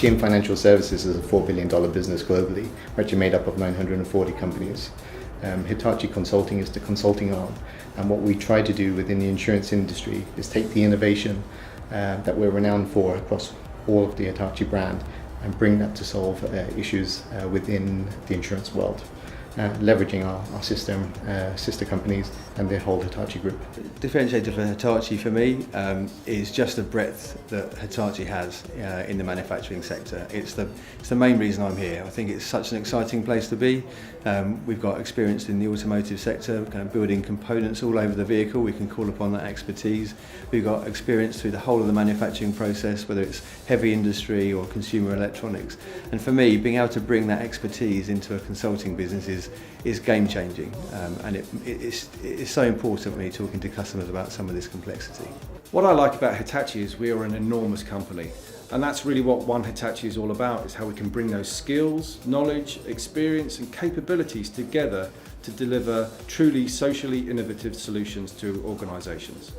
Hitachi in financial services is a $4 billion business globally. We're actually made up of 940 companies. Hitachi Consulting is the consulting arm, and what we try to do within the insurance industry is take the innovation that we're renowned for across all of the Hitachi brand and bring that to solve issues within the insurance world, leveraging our sister companies and the whole Hitachi group. Differentiator for Hitachi for me is just the breadth that Hitachi has in the manufacturing sector. It's the main reason I'm here. I think it's such an exciting place to be. We've got experience in the automotive sector, kind of building components all over the vehicle. We can call upon that expertise. We've got experience through the whole of the manufacturing process, whether it's heavy industry or consumer electronics. And for me, being able to bring that expertise into a consulting business is game changing, and it's so important when you're talking to customers about some of this complexity. What I like about Hitachi is we are an enormous company, and that's really what One Hitachi is all about, is how we can bring those skills, knowledge, experience and capabilities together to deliver truly socially innovative solutions to organisations.